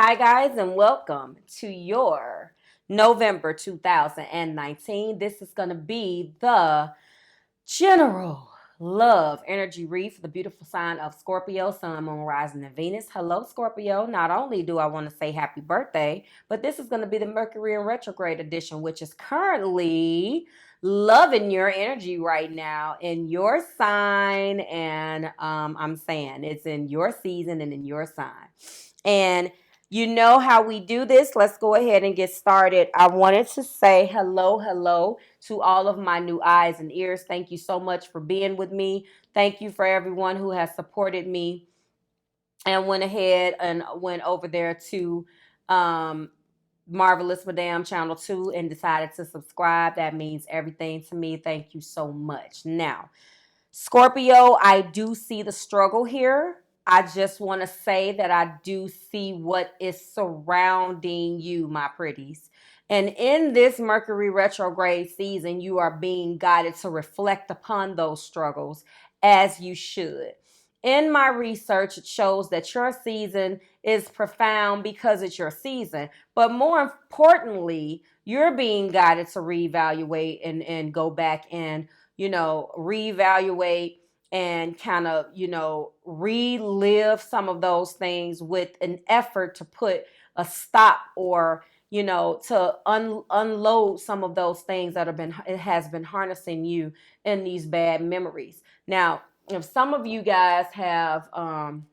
Hi, guys, and welcome to your November 2019. This is going to be the general love energy read for the beautiful sign of Scorpio, Sun, Moon, Rising, and Venus. Hello, Scorpio. Not only do I want to say happy birthday, but this is going to be the Mercury in retrograde edition, which is currently loving your energy right now in your sign. And I'm saying it's in your season and in your sign. And you know how we do this. Let's go ahead and get started. I wanted to say hello to all of my new eyes and ears. Thank you so much for being with me. Thank you for everyone who has supported me and went ahead and went over there to Marvelous Madame Channel 2 and decided to subscribe. That means everything to me. Thank you so much. Now, Scorpio, I do see the struggle here. I just want to say that I do see what is surrounding you, my pretties. And in this Mercury retrograde season, you are being guided to reflect upon those struggles as you should. In my research, it shows that your season is profound because it's your season. But more importantly, you're being guided to reevaluate and go back and reevaluate and kind of, relive some of those things with an effort to put a stop or, to unload some of those things that it has been harnessing you in these bad memories. Now, if some of you guys have,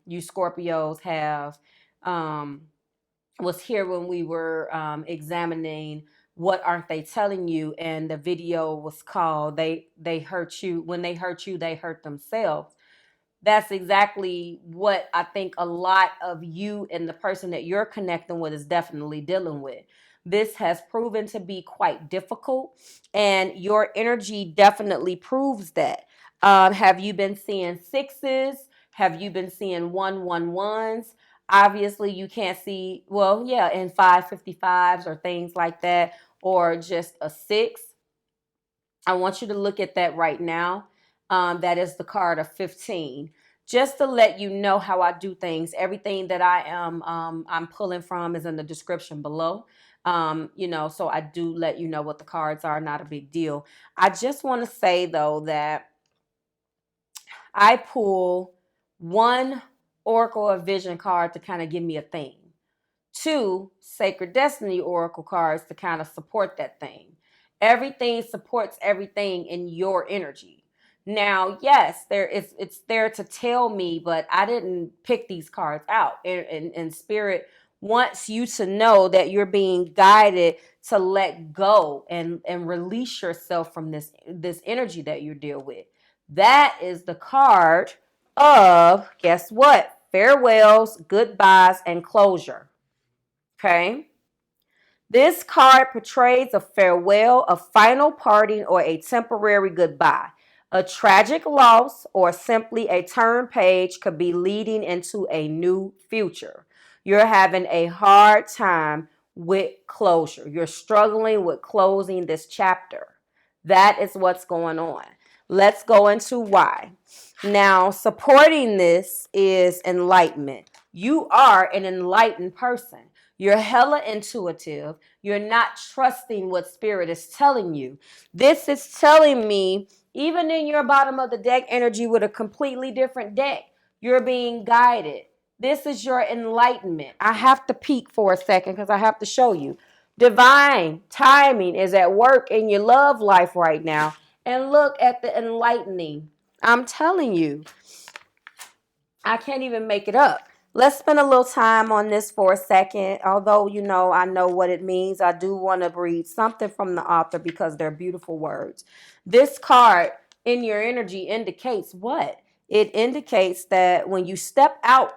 you Scorpios have, was here when we were examining what aren't they telling you, and the video was called they hurt you. When they hurt you, they hurt themselves. That's exactly what I think a lot of you and the person that you're connecting with is definitely dealing with. This has proven to be quite difficult, and your energy definitely proves that. Have you been seeing sixes? Have you been seeing 111s? Obviously, you can't see, well, yeah, in 555s or things like that, or just a six. I want you to look at that right now. That is the card of 15. Just to let you know how I do things, everything that I'm pulling from is in the description below. So I do let you know what the cards are, not a big deal. I just want to say though that I pull one Oracle of Vision card to kind of give me a theme. Two Sacred Destiny Oracle cards to kind of support that thing. Everything supports everything in your energy. Now, yes, it's there to tell me, but I didn't pick these cards out. And Spirit wants you to know that you're being guided to let go and release yourself from this energy that you deal with. That is the card of, guess what? Farewells, goodbyes, and closure. Okay. This card portrays a farewell, a final parting, or a temporary goodbye. A tragic loss or simply a turn page could be leading into a new future. You're having a hard time with closure. You're struggling with closing this chapter. That is what's going on. Let's go into why. Now, supporting this is enlightenment. You are an enlightened person. You're hella intuitive. You're not trusting what Spirit is telling you. This is telling me, even in your bottom of the deck energy with a completely different deck, you're being guided. This is your enlightenment. I have to peek for a second because I have to show you. Divine timing is at work in your love life right now. And look at the enlightening. I'm telling you, I can't even make it up. Let's spend a little time on this for a second. Although, I know what it means. I do want to read something from the author because they're beautiful words. This card in your energy indicates what? It indicates that when you step out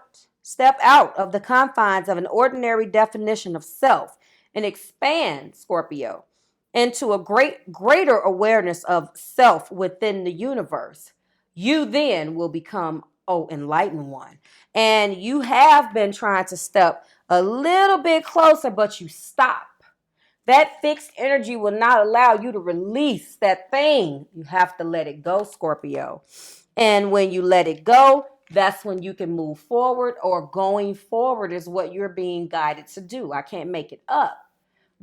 of the confines of an ordinary definition of self and expand, Scorpio, into a greater awareness of self within the universe, you then will become enlightened one. And you have been trying to step a little bit closer, but you stop. That fixed energy will not allow you to release that thing. You have to let it go, Scorpio. And when you let it go, that's when you can move forward, or going forward is what you're being guided to do. I can't make it up.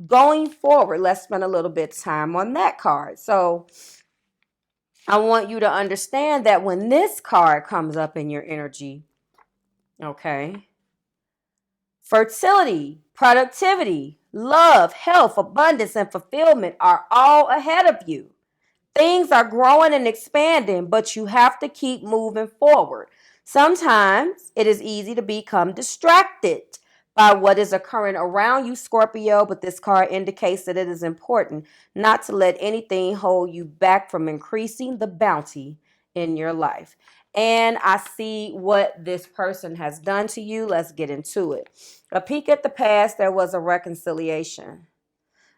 Going forward, let's spend a little bit of time on that card. So I want you to understand that when this card comes up in your energy, okay, fertility, productivity, love, health, abundance, and fulfillment are all ahead of you. Things are growing and expanding, but you have to keep moving forward. Sometimes it is easy to become distracted by what is occurring around you, Scorpio, but this card indicates that it is important not to let anything hold you back from increasing the bounty in your life. And I see what this person has done to you. Let's get into it. A peek at the past, there was a reconciliation.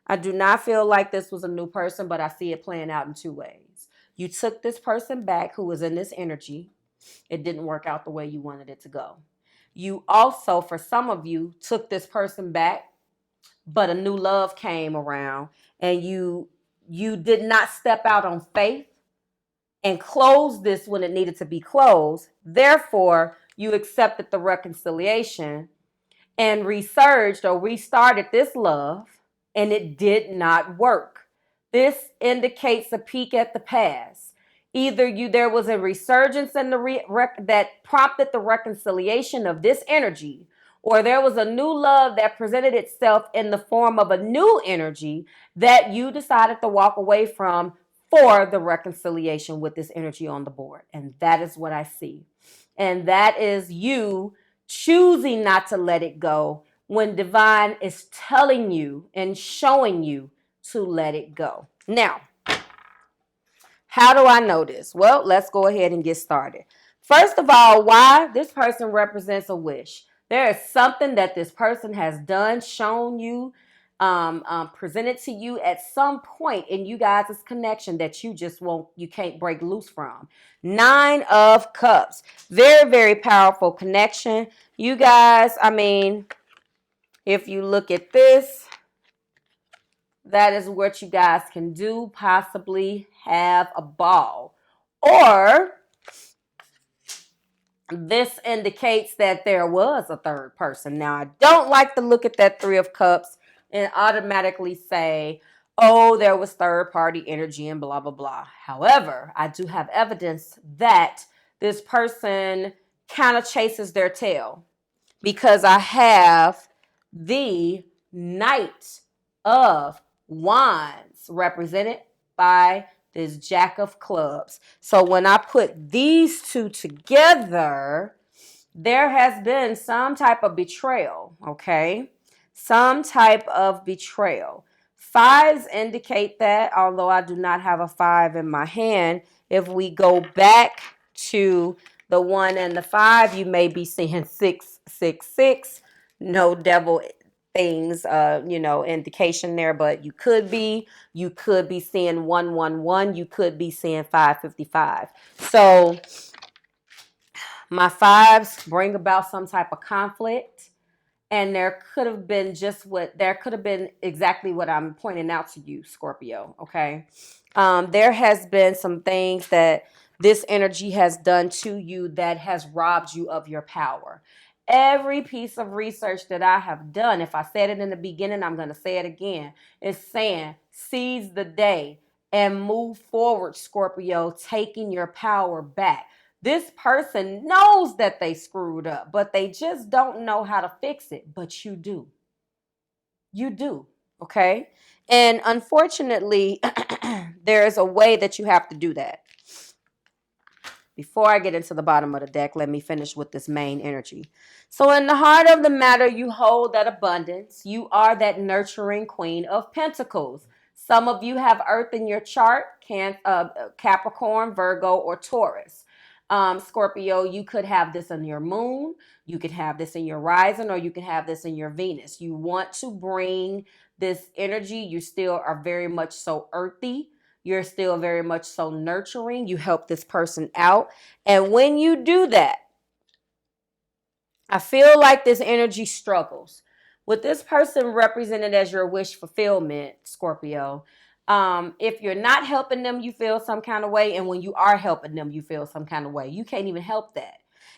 I do not feel like this was a new person, but I see it playing out in two ways. You took this person back who was in this energy. It didn't work out the way you wanted it to go. You also, for some of you, took this person back, but a new love came around, and you did not step out on faith and close this when it needed to be closed. Therefore, you accepted the reconciliation and resurged or restarted this love, and it did not work. This indicates a peek at the past. Either there was a resurgence in that prompted the reconciliation of this energy, or there was a new love that presented itself in the form of a new energy that you decided to walk away from for the reconciliation with this energy on the board. And that is what I see. And that is you choosing not to let it go when divine is telling you and showing you to let it go. Now, how do I know this? Well, let's go ahead and get started. First of all, why? This person represents a wish. There is something that this person has done, shown you, presented to you at some point in you guys' connection that you can't break loose from. 9 of Cups. Very, very powerful connection. You guys, I mean, if you look at this, that is what you guys can do, possibly have a ball. Or this indicates that there was a third person. Now, I don't like to look at that 3 of Cups and automatically say, oh, there was third party energy and blah, blah, blah. However, I do have evidence that this person kind of chases their tail, because I have the Knight of Wands represented by this Jack of Clubs. So when I put these two together, there has been some type of betrayal, okay? Some type of betrayal. 5s indicate that, although I do not have a 5 in my hand. If we go back to the 1 and the 5, you may be seeing 666. No devil things, indication there, but you could be seeing 111. You could be seeing 555. So my 5s bring about some type of conflict, and there could have been exactly what I'm pointing out to you, Scorpio. Okay. There has been some things that this energy has done to you that has robbed you of your power. Every piece of research that I have done, if I said it in the beginning, I'm going to say it again, is saying seize the day and move forward, Scorpio, taking your power back. This person knows that they screwed up, but they just don't know how to fix it. But you do. You do. Okay? And unfortunately, there is a way that you have to do that. Before I get into the bottom of the deck, let me finish with this main energy. So in the heart of the matter, you hold that abundance. You are that nurturing Queen of Pentacles. Some of you have Earth in your chart, Capricorn, Virgo, or Taurus. Scorpio, you could have this in your moon. You could have this in your rising, or you can have this in your Venus. You want to bring this energy. You still are very much so earthy. You're still very much so nurturing. You help this person out. And when you do that, I feel like this energy struggles. With this person represented as your wish fulfillment, Scorpio, if you're not helping them, you feel some kind of way. And when you are helping them, you feel some kind of way. You can't even help that.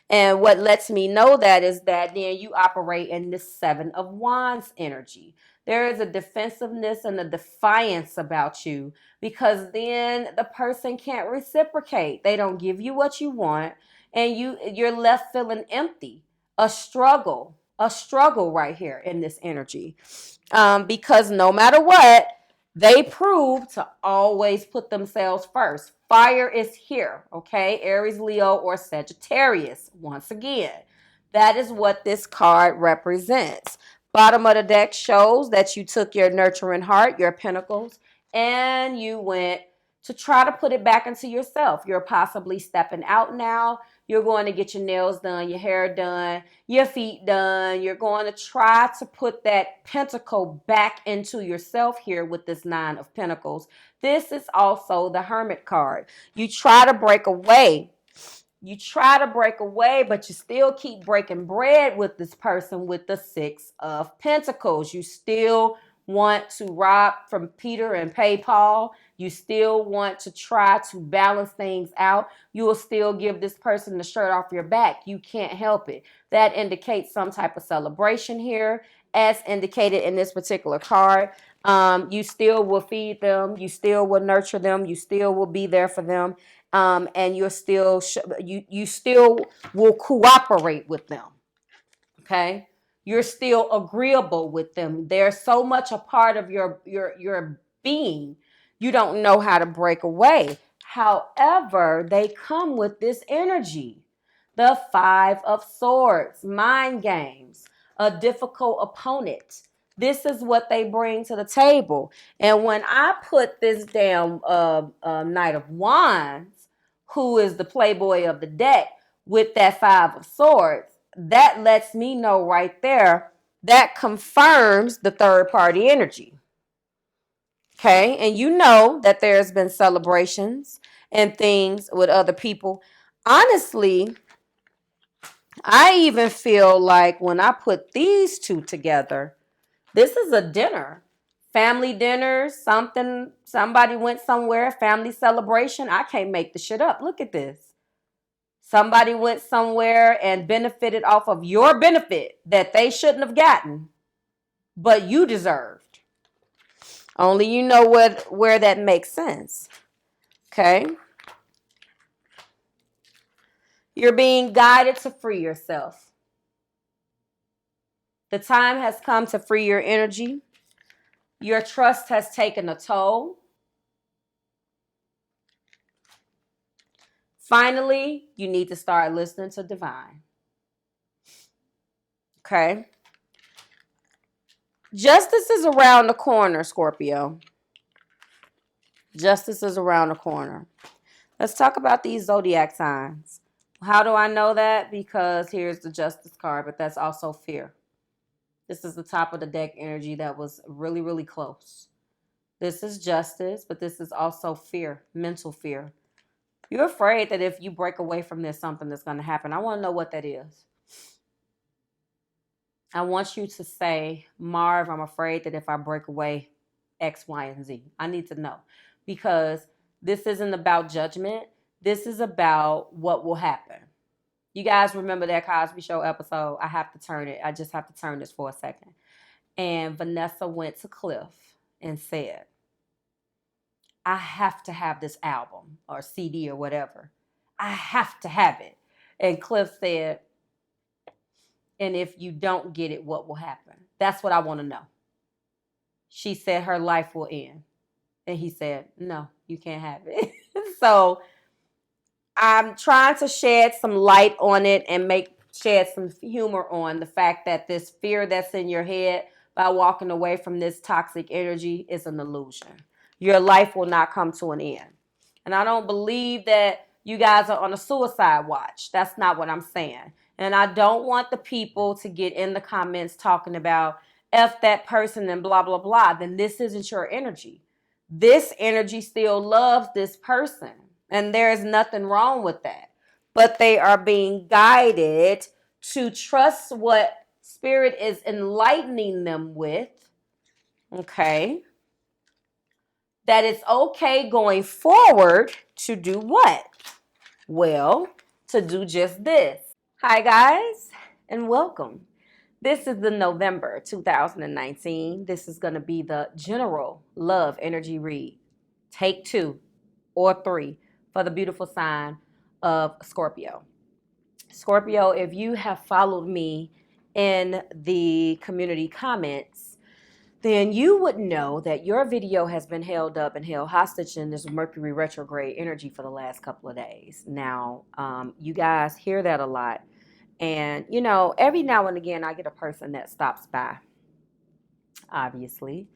And what lets me know that is that then you operate in this Seven of Wands energy. There is a defensiveness and a defiance about you because then the person can't reciprocate. They don't give you what you want, and you're left feeling empty. A struggle right here in this energy. Because no matter what, they prove to always put themselves first. Fire is here, okay? Aries, Leo, or Sagittarius. Once again, that is what this card represents. Bottom of the deck shows that you took your nurturing heart, your pentacles, and you went to try to put it back into yourself. You're possibly stepping out now. You're going to get your nails done, your hair done, your feet done. You're going to try to put that pentacle back into yourself here with this Nine of Pentacles. This is also the Hermit card. You try to break away. You try to break away, but you still keep breaking bread with this person with the Six of Pentacles. You still want to rob from Peter and pay Paul. You still want to try to balance things out. You will still give this person the shirt off your back. You can't help it. That indicates some type of celebration here, as indicated in this particular card. You still will feed them. You still will nurture them. You still will be there for them. And you're still you still will cooperate with them. Okay, you're still agreeable with them. They're so much a part of your being. You don't know how to break away. However, they come with this energy. The Five of Swords, mind games, a difficult opponent. This is what they bring to the table. And when I put this down, Knight of Wands, who is the playboy of the deck, with that Five of Swords, that lets me know right there, that confirms the third party energy. Okay, and you know that there's been celebrations and things with other people. Honestly, I even feel like when I put these two together, this is a dinner. Family dinner, somebody went somewhere, family celebration. I can't make the shit up. Look at this. Somebody went somewhere and benefited off of your benefit that they shouldn't have gotten, but you deserved. Only you know where that makes sense. Okay? You're being guided to free yourself. The time has come to free your energy. Your trust has taken a toll. Finally, you need to start listening to divine. Okay? Justice is around the corner, Scorpio. Justice is around the corner. Let's talk about these zodiac signs. How do I know that? Because here's the Justice card, but that's also fear. This is the top of the deck energy that was really, really close. This is justice, but this is also fear, mental fear. You're afraid that if you break away from this, something that's going to happen. I want to know what that is. I want you to say, Marv, I'm afraid that if I break away, X, Y, and Z. I need to know. Because this isn't about judgment. This is about what will happen. You guys remember that Cosby Show episode? I have to turn it. I just have to turn this for a second. And Vanessa went to Cliff and said, I have to have this album or CD or whatever. I have to have it. And Cliff said, and if you don't get it, what will happen? That's what I want to know. She said her life will end. And he said, no, you can't have it. So I'm trying to shed some light on it and shed some humor on the fact that this fear that's in your head by walking away from this toxic energy is an illusion. Your life will not come to an end. And I don't believe that you guys are on a suicide watch. That's not what I'm saying. And I don't want the people to get in the comments talking about F that person and blah, blah, blah. Then this isn't your energy. This energy still loves this person. And there is nothing wrong with that. But they are being guided to trust what Spirit is enlightening them with. Okay. That it's okay going forward to do what? Well, to do just this. Hi, guys, and welcome. This is the November 2019. This is going to be the general love energy read. Take 2 or 3 for the beautiful sign of Scorpio. Scorpio, if you have followed me in the community comments, then you would know that your video has been held up and held hostage in this Mercury retrograde energy for the last couple of days. Now, you guys hear that a lot. And, every now and again, I get a person that stops by, obviously,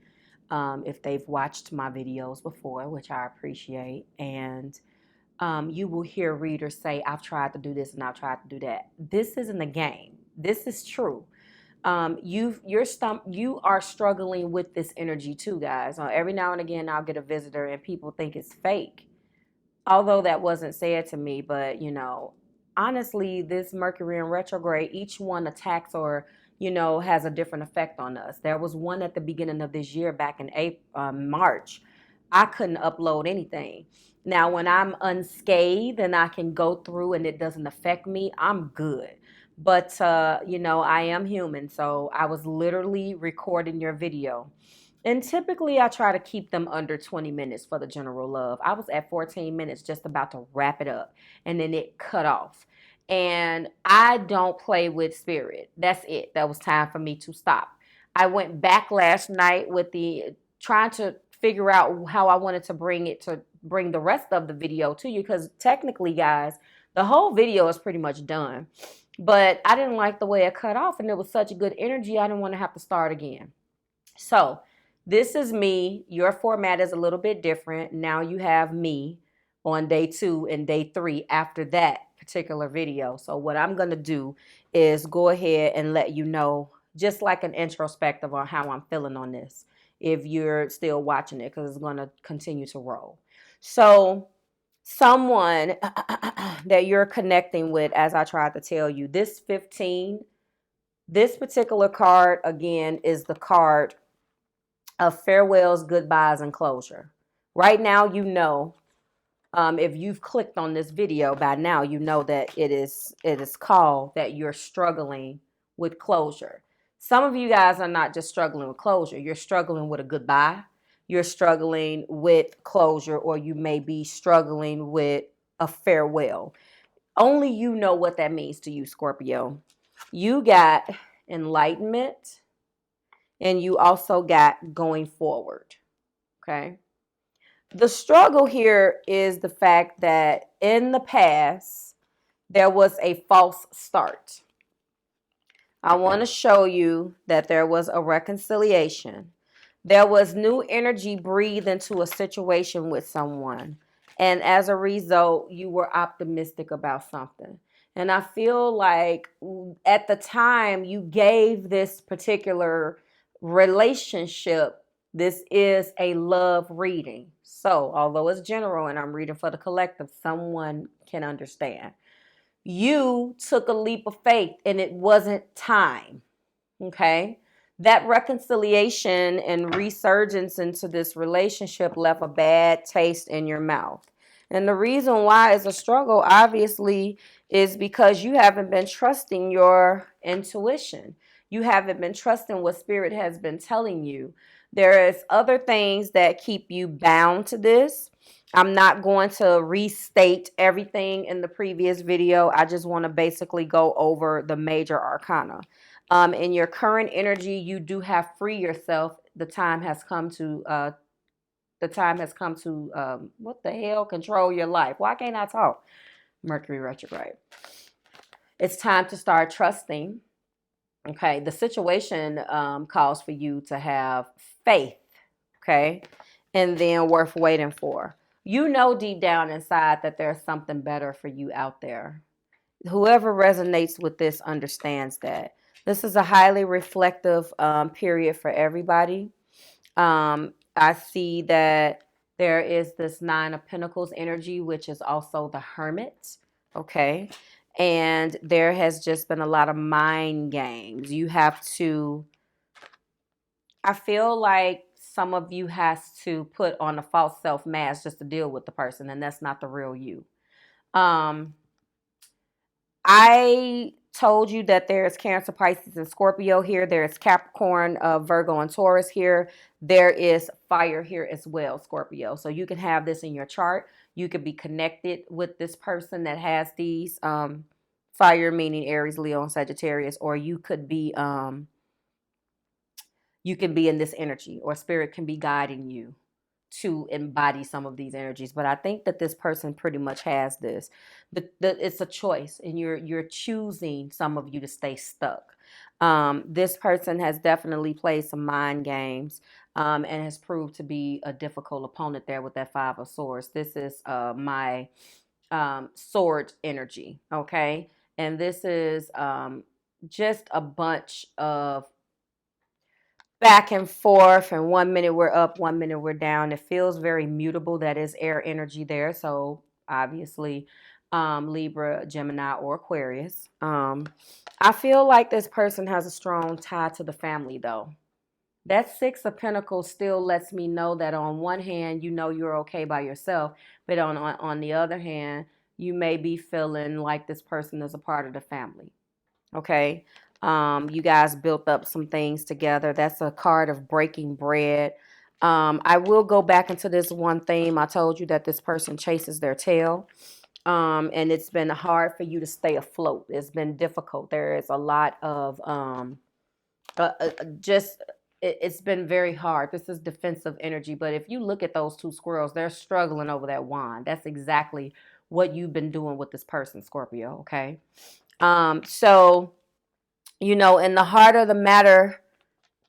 if they've watched my videos before, which I appreciate. And you will hear readers say, I've tried to do this and I've tried to do that. This isn't a game. This is true. You are struggling with this energy too, guys. Every now and again, I'll get a visitor and people think it's fake. Although that wasn't said to me, but honestly, this Mercury in retrograde, each one attacks or has a different effect on us. There was one at the beginning of this year, back in March. I couldn't upload anything. Now, when I'm unscathed and I can go through and it doesn't affect me, I'm good. But I am human, so I was literally recording your video. And typically, I try to keep them under 20 minutes for the general love. I was at 14 minutes, just about to wrap it up, and then it cut off. And I don't play with spirit. That's it. That was time for me to stop. I went back last night with the trying to figure out how I wanted to bring the rest of the video to you, because technically, guys, the whole video is pretty much done. But I didn't like the way it cut off, and it was such good energy, I didn't want to have to start again. So this is me. Your format is a little bit different. Now you have me on day 2 and day 3 after that particular video. So what I'm going to do is go ahead and let you know, just like an introspective on how I'm feeling on this, if you're still watching it, because it's going to continue to roll. So someone that you're connecting with, as I tried to tell you, this 15, this particular card, again, is the card of farewells, goodbyes, and closure. Right now, if you've clicked on this video by now, you know that it is called that you're struggling with closure. Some of you guys are not just struggling with closure. You're struggling with a goodbye. You're struggling with closure, or you may be struggling with a farewell. Only you know what that means to you, Scorpio. You got enlightenment, and you also got going forward. Okay. The struggle here is the fact that in the past, there was a false start. I want to show you that there was a reconciliation. There was new energy breathed into a situation with someone. And as a result, you were optimistic about something. And I feel like at the time you gave this particular relationship, this is a love reading. So, although it's general and I'm reading for the collective, someone can understand. You took a leap of faith and it wasn't time. Okay? That reconciliation and resurgence into this relationship left a bad taste in your mouth. And the reason why it's a struggle, obviously, is because you haven't been trusting your intuition. You haven't been trusting what spirit has been telling you. There is other things that keep you bound to this. I'm not going to restate everything in the previous video. I just want to basically go over the major arcana. In your current energy, you do have free yourself. The time has come to what the hell, control your life. Why can't I talk? Mercury retrograde. It's time to start trusting. Okay, the situation calls for you to have faith. Okay, and then worth waiting for. You know deep down inside that there's something better for you out there. Whoever resonates with this understands that. This is a highly reflective period for everybody. I see that there is this 9 of Pentacles energy, which is also the Hermit. Okay. And there has just been a lot of mind games. You have to, I feel like some of you has to put on a false self mask just to deal with the person, and that's not the real you. I told you that there's Cancer, Pisces, and Scorpio here. There's Capricorn, Virgo, and Taurus here. There is fire here as well, Scorpio. So you can have this in your chart. You could be connected with this person that has these fire, meaning Aries, Leo, and Sagittarius, or you can be in this energy, or spirit can be guiding you to embody some of these energies. But I think that this person pretty much has this. But it's a choice, and you're choosing, some of you, to stay stuck. This person has definitely played some mind games, and has proved to be a difficult opponent there with that Five of Swords. This is my sword energy, okay? And this is just a bunch of back and forth, and 1 minute we're up, 1 minute we're down. It feels very mutable. That is air energy there. So obviously Libra, Gemini, or Aquarius. I feel like this person has a strong tie to the family, though. That Six of Pentacles still lets me know that on one hand, you know you're okay by yourself, but on the other hand, you may be feeling like this person is a part of the family. Okay. You guys built up some things together. That's a card of breaking bread. I will go back into this one theme. I told you that this person chases their tail. And it's been hard for you to stay afloat. It's been difficult. There is a lot of it's been very hard. This is defensive energy. But if you look at those two squirrels, they're struggling over that wand. That's exactly what you've been doing with this person, Scorpio. Okay. So, you know, in the heart of the matter,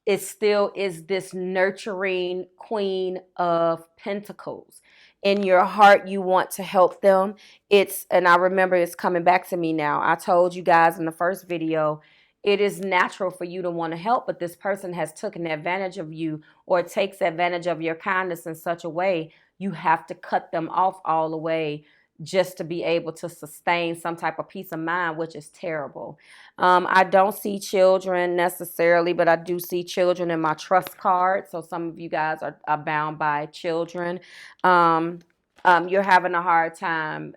it still is this nurturing Queen of Pentacles. In your heart, you want to help them. And I remember it's coming back to me now. I told you guys in the first video, it is natural for you to want to help, but this person has taken advantage of you, or takes advantage of your kindness in such a way, you have to cut them off all the way just to be able to sustain some type of peace of mind, which is terrible. I don't see children necessarily, but I do see children in my trust card. So some of you guys are bound by children. You're having a hard time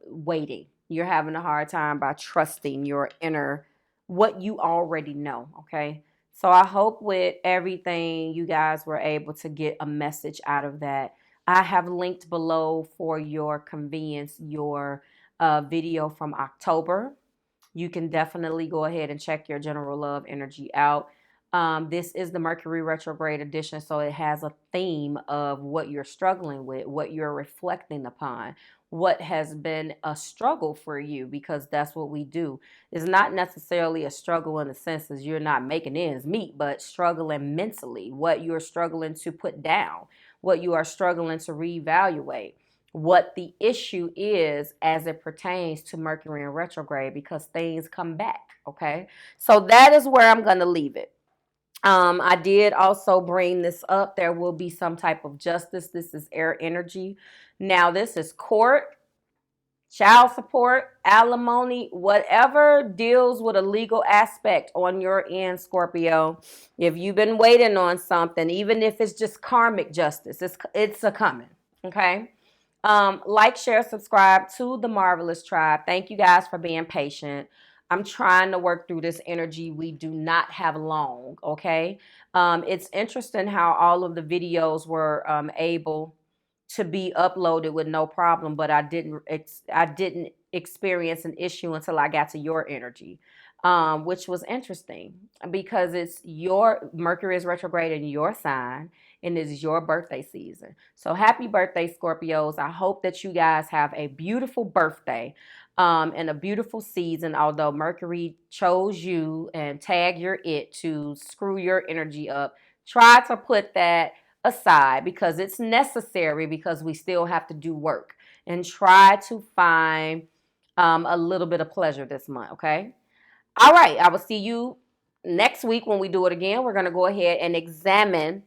waiting. You're having a hard time by trusting your inner, what you already know, okay? So I hope with everything you guys were able to get a message out of that. I have linked below for your convenience your video from October. You can definitely go ahead and check your general love energy out. This is the Mercury retrograde edition, so it has a theme of what you're struggling with, what you're reflecting upon, what has been a struggle for you, because that's what we do. It's not necessarily a struggle in the sense as you're not making ends meet, but struggling mentally, what you're struggling to put down, what you are struggling to reevaluate, what the issue is as it pertains to Mercury in retrograde, because things come back, okay? So that is where I'm going to leave it. I did also bring this up. There will be some type of justice. This is air energy. Now, this is court, child support, alimony, whatever deals with a legal aspect on your end, Scorpio. If you've been waiting on something, even if it's just karmic justice, it's a coming, okay? Like, share, subscribe to the Marvelous Tribe. Thank you guys for being patient. I'm trying to work through this energy. We do not have long, okay? It's interesting how all of the videos were able to be uploaded with no problem, but I didn't experience an issue until I got to your energy, which was interesting because it's your Mercury is retrograde in your sign, and it is your birthday season. So happy birthday, Scorpios. I hope that you guys have a beautiful birthday and a beautiful season, although Mercury chose you and tagged your it to screw your energy up. Try to put that aside because it's necessary, because we still have to do work, and try to find a little bit of pleasure this month, okay? All right, I will see you next week when we do it again. We're going to go ahead and examine,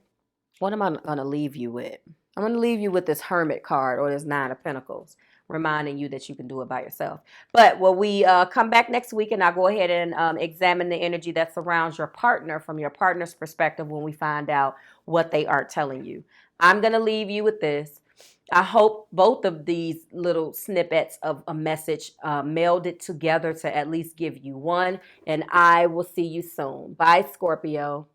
what am I going to leave you with? I'm going to leave you with this Hermit card, or this Nine of Pentacles, reminding you that you can do it by yourself. But when we come back next week, and I'll go ahead and examine the energy that surrounds your partner from your partner's perspective when we find out what they aren't telling you. I'm going to leave you with this. I hope both of these little snippets of a message melded together to at least give you one. And I will see you soon. Bye, Scorpio.